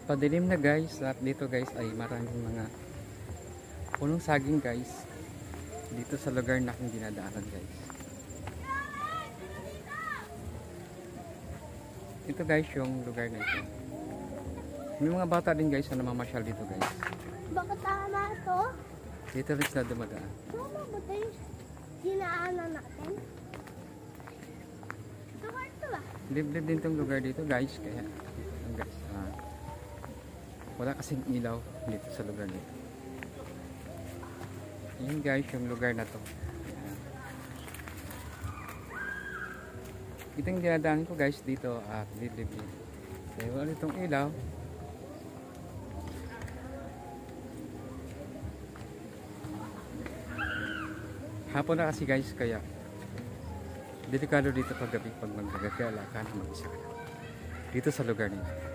Padilim na guys, at dito guys ay maraming mga punong saging guys dito sa lugar na aking dinadaanan guys. Ito guys yung lugar na ito. May mga bata din guys na namamasyal dito guys. Bakit tama to? Dito rin sila dumadaan. Tama ba ito yung dinaanan natin? Lugar ito ba? Liblib din tong lugar dito guys, kaya guys, wala kasing ilaw dito sa lugar nito. Yun guys yung lugar na to. Ito yung dinadaan ko guys dito at liblib din. Kaya wala itong ilaw. Hapon na kasi guys, kaya delikado dito pag gabi pag maggagala ka na mag-isa ka dito sa lugar nito.